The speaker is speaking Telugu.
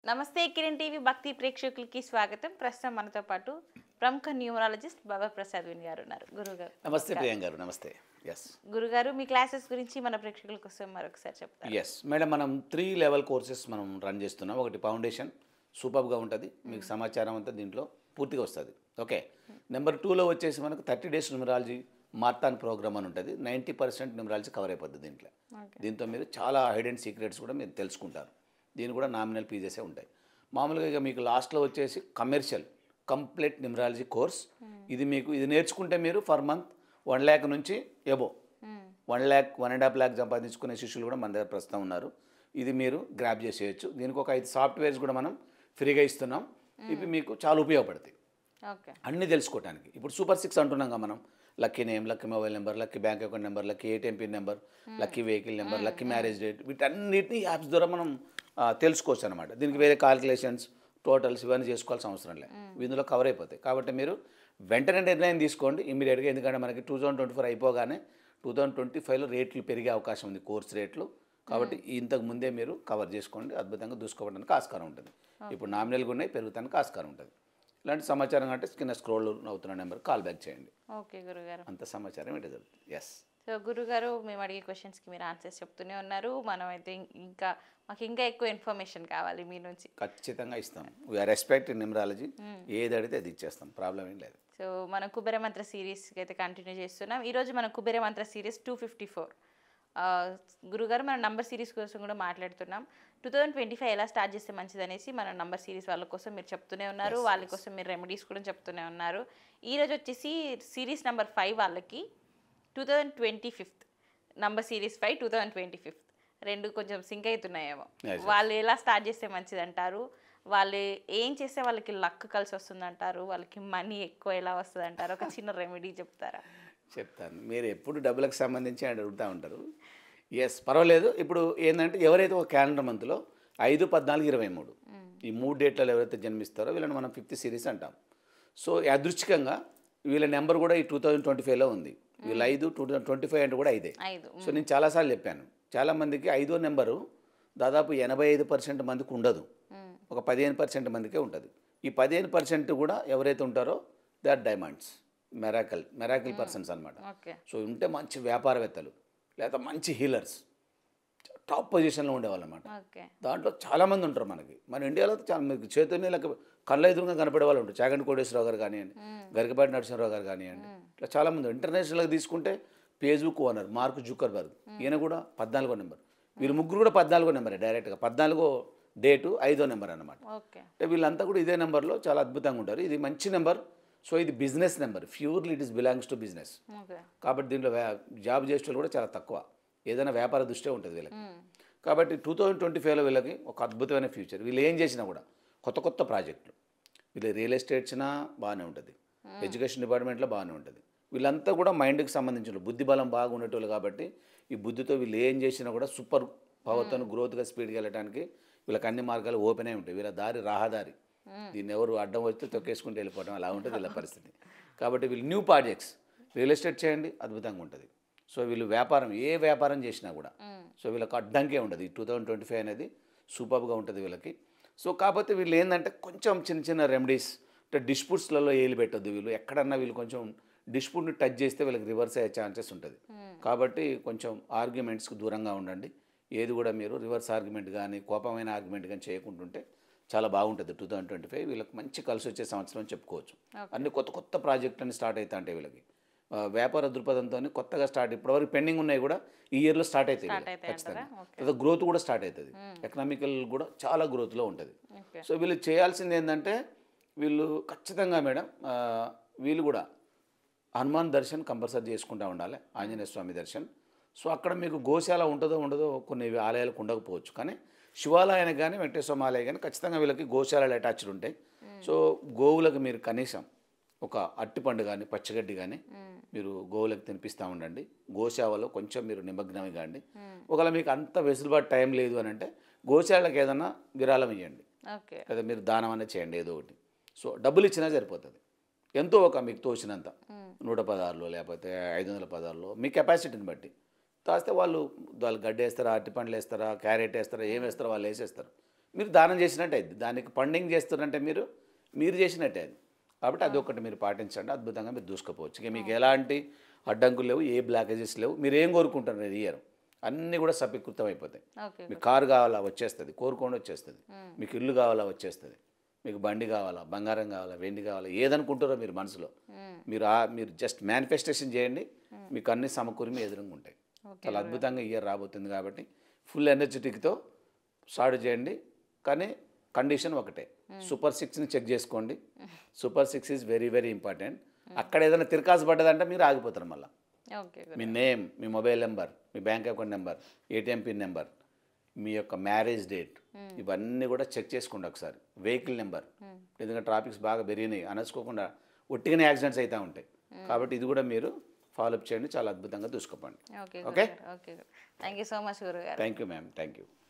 నమస్తే కిరణ్ టీవీ భక్తి ప్రేక్షకులకి స్వాగతం. ప్రస్తుతం మనతో పాటు ప్రముఖ న్యూమరాలజిస్ట్ బాబా ప్రసాద్ విన్ గారు ఉన్నారు. గురుగారు నమస్తే ప్రియాంక గారు. నమస్తే. ఎస్ గురుగారు, మీ క్లాసెస్ గురించి మన ప్రేక్షకుల కోసం మరొకసారి చెప్తారు. ఎస్ మేడం, మనం 3 లెవెల్ కోర్సెస్ మనం రన్ చేస్తున్నాం. ఒకటి ఫౌండేషన్ సూపర్గా ఉంటుంది, మీకు సమాచారం అంతా దీంట్లో పూర్తిగా వస్తుంది. ఓకే. నెంబర్ 2లో వచ్చేసి మనకు 30 డేస్ న్యూమరాలజీ మార్తాన్ ప్రోగ్రామ్ అని ఉంటుంది. 90% న్యూమరాలజీ కవర్ అయిపోద్ది దీంట్లో. దీంతో మీరు చాలా హైడెన్ సీక్రెట్స్ కూడా మీరు తెలుసుకుంటారు. దీని కూడా నామినల్ ఫీజెసే ఉంటాయి. మామూలుగా ఇక మీకు లాస్ట్లో వచ్చేసి కమర్షియల్ కంప్లీట్ న్యూమరాలజీ కోర్స్. ఇది మీకు ఇది నేర్చుకుంటే మీరు ఫర్ మంత్ 1 lakh నుంచి ఎబో 1 lakh 1.5 lakh సంపాదించుకునే శిష్యులు కూడా మన దగ్గర ప్రస్తుతం ఉన్నారు. ఇది మీరు గ్రాప్ చేసేయచ్చు. దీనికి ఒక 5 సాఫ్ట్వేర్స్ కూడా మనం ఫ్రీగా ఇస్తున్నాం. ఇవి మీకు చాలా ఉపయోగపడతాయి అన్నీ తెలుసుకోవడానికి. ఇప్పుడు సూపర్ 6 అంటున్నాం కదా మనం. Lucky name, lucky mobile number, lucky bank account number, lucky ATM pin number, lucky vehicle number, lucky marriage date, వీటన్నిటిని యాప్స్ ద్వారా మనం తెలుసుకోవచ్చు అనమాట. దీనికి వేరే కాల్కులేషన్స్, టోటల్స్ ఇవన్నీ చేసుకోవాల్సిన అవసరం లేదు, ఇందులో కవర్ అయిపోతాయి. కాబట్టి మీరు వెంటనే నిర్ణయం తీసుకోండి ఇమీడియట్గా. ఎందుకంటే మనకి 2024 అయిపోగానే 2025లో రేట్లు పెరిగే అవకాశం ఉంది, కోర్స్ రేట్లు. కాబట్టి ఇంతకు ముందే మీరు కవర్ చేసుకోండి, అద్భుతంగా దూసుకోవడానికి ఆస్కారం ఉంటుంది. ఇప్పుడు నామినల్గా ఉన్నాయి, పెరుగుతానికి ఆస్కారం ఉంటుంది. ఇలాంటి సమాచారం అంటే కింద స్క్రోల్ అవుతున్న నెంబర్ కాల్ బ్యాక్ చేయండి. ఓకే గురుగారు, అంత సమాచారం ఏంటి జరుగుతుంది. ఎస్. సో గురుగారు, మేము అడిగే క్వశ్చన్స్కి మీరు ఆన్సర్స్ చెప్తూనే ఉన్నారు. మనం అయితే మాకు ఇంకా ఎక్కువ ఇన్ఫర్మేషన్ కావాలి మీ నుంచి. ఖచ్చితంగా ఇస్తాం. We are respect in numerology. ఏది అడిగితే అది ఇచ్చేస్తాం, ప్రాబ్లం ఏం లేదు. సో మనం కుబేర మంత్ర సిరీస్కి అయితే కంటిన్యూ చేస్తున్నాం. ఈరోజు మనం కుబేర మంత్ర సిరీస్ 254. గురుగారు, మనం నంబర్ సిరీస్ కోసం కూడా మాట్లాడుతున్నాం. 2025 ఎలా స్టార్ట్ చేస్తే మంచిది అనేసి మన నంబర్ సిరీస్ వాళ్ళ కోసం మీరు చెప్తూనే ఉన్నారు. వాళ్ళ కోసం మీరు రెమెడీస్ కూడా చెప్తూనే ఉన్నారు. ఈరోజు వచ్చేసి సిరీస్ నెంబర్ 5 వాళ్ళకి 2025 నంబర్ సిరీస్ 5 2025 రెండు కొంచెం సింక్ అవుతున్నాయేమో. వాళ్ళు ఎలా స్టార్ట్ చేస్తే మంచిది అంటారు? వాళ్ళు ఏం చేస్తే వాళ్ళకి లక్ కలిసి వస్తుంది అంటారు? వాళ్ళకి మనీ ఎక్కువ ఎలా వస్తుంది అంటారు? ఒక చిన్న రెమెడీ చెప్తారా? చెప్తాను. మీరు ఎప్పుడు డబ్బులకు సంబంధించి అడుగుతూ ఉంటారు. ఎస్, పర్వాలేదు. ఇప్పుడు ఏంటంటే ఎవరైతే ఒక క్యాలెండర్ మంత్లో 5, 14, 23 ఈ 3 డేట్లలో ఎవరైతే జన్మిస్తారో వీళ్ళని మనం 5th సిరీస్ అంటాం. సో యాదృచ్ఛికంగా వీళ్ళ నెంబర్ కూడా ఈ 2025లో ఉంది. వీళ్ళ 5 2025 అంటే కూడా 5. సో నేను చాలాసార్లు చెప్పాను, చాలామందికి 5వ నెంబరు దాదాపు 85% మందికి ఉండదు, ఒక 15% మందికే ఉంటుంది. ఈ 15% కూడా ఎవరైతే ఉంటారో they are diamonds, miracle persons అనమాట. సో ఉంటే మంచి వ్యాపారవేత్తలు లేదా మంచి హీలర్స్, టాప్ పొజిషన్లో ఉండేవాళ్ళు అనమాట. దాంట్లో చాలామంది ఉంటారు మనకి. మన ఇండియాలో చాలా మీకు చేతుల్ని లెక్క కళ్ళ ఎదురుగా కనపడే వాళ్ళు ఉంటారు. చాగంటి కోటేశ్వరరావు గారు కానివ్వండి, గరికపాటి నరసింహరావు గారు కానివ్వండి, ఇట్లా చాలామంది. ఇంటర్నేషనల్గా తీసుకుంటే ఫేస్బుక్ ఓనర్ మార్క్ జుకర్బర్గ్, ఈయన కూడా 14వ నెంబర్. వీళ్ళు ముగ్గురు కూడా 14వ నెంబరే, డైరెక్ట్గా 14వ డేటు 5వ నెంబర్ అనమాట. అంటే వీళ్ళంతా కూడా ఇదే నెంబర్లో చాలా అద్భుతంగా ఉంటారు. ఇది మంచి నెంబర్. సో ఇది business number, purely it is belongs to business. కాబట్టి దీంట్లో జాబ్ చేసే వాళ్ళు కూడా చాలా తక్కువ, ఏదైనా వ్యాపార దృష్టే ఉంటుంది వీళ్ళకి. కాబట్టి 2025లో వీళ్ళకి ఒక అద్భుతమైన ఫ్యూచర్. వీళ్ళు ఏం చేసినా కూడా కొత్త కొత్త ప్రాజెక్టులు, వీళ్ళు రియల్ ఎస్టేట్స్నా బాగానే ఉంటుంది, ఎడ్యుకేషన్ డిపార్ట్మెంట్లో బాగానే ఉంటుంది. వీళ్ళంతా కూడా మైండ్కి సంబంధించిన బుద్ధి బలం బాగా ఉండేటోళ్ళు. కాబట్టి ఈ బుద్ధితో వీళ్ళు ఏం చేసినా కూడా సూపర్ పవర్తో గ్రోత్గా స్పీడ్గా వెళ్ళడానికి వీళ్ళకి అన్ని మార్గాలు ఓపెన్ అయి ఉంటాయి. వీళ్ళ దారి రహదారి, దీన్ని ఎవరు అడ్డం వస్తే తొక్కేసుకుంటూ వెళ్ళిపోవడం అలా ఉంటుంది వీళ్ళ పరిస్థితి. కాబట్టి వీళ్ళు న్యూ ప్రాజెక్ట్స్, రియల్ ఎస్టేట్ చేయండి, అద్భుతంగా ఉంటుంది. సో వీళ్ళు వ్యాపారం, ఏ వ్యాపారం చేసినా కూడా సో వీళ్ళకి అడ్డంకే ఉండదు. ఈ 2025 అనేది సూపర్గా ఉంటుంది వీళ్ళకి. సో కాకపోతే వీళ్ళు ఏంటంటే కొంచెం చిన్న చిన్న రెమెడీస్, అంటే డిస్ప్యూట్స్లలో ఏలు పెట్టద్దు వీళ్ళు. ఎక్కడన్నా వీళ్ళు కొంచెం డిస్ప్యూట్ని టచ్ చేస్తే వీళ్ళకి రివర్స్ అయ్యే ఛాన్సెస్ ఉంటుంది. కాబట్టి కొంచెం ఆర్గ్యుమెంట్స్కి దూరంగా ఉండండి. ఏది కూడా మీరు రివర్స్ ఆర్గ్యుమెంట్ కానీ కోపమైన ఆర్గ్యుమెంట్ కానీ చేయకుంటుంటే చాలా బాగుంటుంది. 2025 వీళ్ళకి మంచి కలిసి వచ్చే సంవత్సరం అని చెప్పుకోవచ్చు. అన్ని కొత్త కొత్త ప్రాజెక్టులని స్టార్ట్ అవుతా ఉంటాయి వీళ్ళకి. వ్యాపార దృక్పథంతో కొత్తగా స్టార్ట్, ఇప్పటివరకు పెండింగ్ ఉన్నాయి కూడా ఈ ఇయర్లో స్టార్ట్ అవుతాయి ఖచ్చితంగా. తర్వాత గ్రోత్ కూడా స్టార్ట్ అవుతుంది, ఎకనామికల్ కూడా చాలా గ్రోత్లో ఉంటుంది. సో వీళ్ళు చేయాల్సింది ఏంటంటే వీళ్ళు ఖచ్చితంగా మేడం వీళ్ళు కూడా హనుమాన్ దర్శన్ కంపల్సరీ చేసుకుంటూ ఉండాలి, ఆంజనేయ స్వామి దర్శన్. సో అక్కడ మీకు గోశాల ఉంటుందో ఉండదో కొన్ని ఆలయాలకు ఉండకపోవచ్చు, కానీ శివాలయానికి కానీ వెంకటేశ్వర ఆలయం కానీ ఖచ్చితంగా వీళ్ళకి గోశాలలు అటాచ్డ్ ఉంటాయి. సో గోవులకు మీరు కనీసం ఒక అరటిపండు కానీ పచ్చగడ్డి కానీ మీరు గోవులకు తినిపిస్తూ ఉండండి. గోశాలలో కొంచెం మీరు నిమగ్నమే కాండి. ఒకవేళ మీకు అంత వెసులుబాటు టైం లేదు అని అంటే గోశాలకు ఏదన్నా విరాళం ఇవ్వండి, లేదా మీరు దానం అనేది చేయండి ఏదో ఒకటి. సో డబ్బులు ఇచ్చినా సరిపోతుంది, ఎంతో ఒక మీకు తోచినంత 116లో లేకపోతే 516లో మీ కెపాసిటీని బట్టి తాస్తే వాళ్ళు గడ్డి వేస్తారా, అరటిపండ్లు వేస్తారా, క్యారెట్ వేస్తారా, ఏం వేస్తారో వాళ్ళు వేసేస్తారు. మీరు దానం చేసినట్టు అయింది. దానికి పండింగ్ చేస్తున్నారంటే మీరు చేసినట్టే అది. కాబట్టి అదొకటి మీరు పాటించండి, అద్భుతంగా మీరు దూసుకుపోవచ్చు. ఇక మీకు ఎలాంటి అడ్డంకులు లేవు, ఏ బ్లాకేజెస్ లేవు. మీరు ఏం కోరుకుంటారు ఇయర్ అన్నీ కూడా సఫలీకృతం అయిపోతాయి. ఓకే మీకు కారు కావాలా వచ్చేస్తుంది, కోరుకోండి వచ్చేస్తుంది. మీకు ఇల్లు కావాలా వచ్చేస్తుంది. మీకు బండి కావాలా, బంగారం కావాలా, వెండి కావాలా, ఏదనుకుంటారో మీరు మనసులో మీరు జస్ట్ మేనిఫెస్టేషన్ చేయండి, మీకు అన్ని సమకూరి మీ ఎదురుగా ఉంటాయి. చాలా అద్భుతంగా ఇయర్ రాబోతుంది. కాబట్టి ఫుల్ ఎనర్జెటిక్తో స్టార్ట్ చేయండి. కానీ కండిషన్ ఒకటే, సూపర్ 6ని చెక్ చేసుకోండి. Super 6 is very very important. అక్కడ ఏదైనా తిరకాసు పడ్డదంటే మీరు ఆగిపోతారు. మళ్ళీ ఓకే మీ నేమ్, మీ మొబైల్ నెంబర్, మీ bank account number, ATM pin number, మీ యొక్క మ్యారేజ్ డేట్, ఇవన్నీ కూడా చెక్ చేసుకోండి ఒకసారి. వెహికల్ నెంబర్, ఎందుకంటే ట్రాఫిక్స్ బాగా పెరిగినాయి, అనసుకోకుండా ఒట్టిగానే యాక్సిడెంట్స్ అవుతూ ఉంటాయి. కాబట్టి ఇది కూడా మీరు ఫాలోఅప్ చేయండి, చాలా అద్భుతంగా దూసుకోపండి. Okay okay okay. Thank you so much గురుగారు. Thank you ma'am, thank you.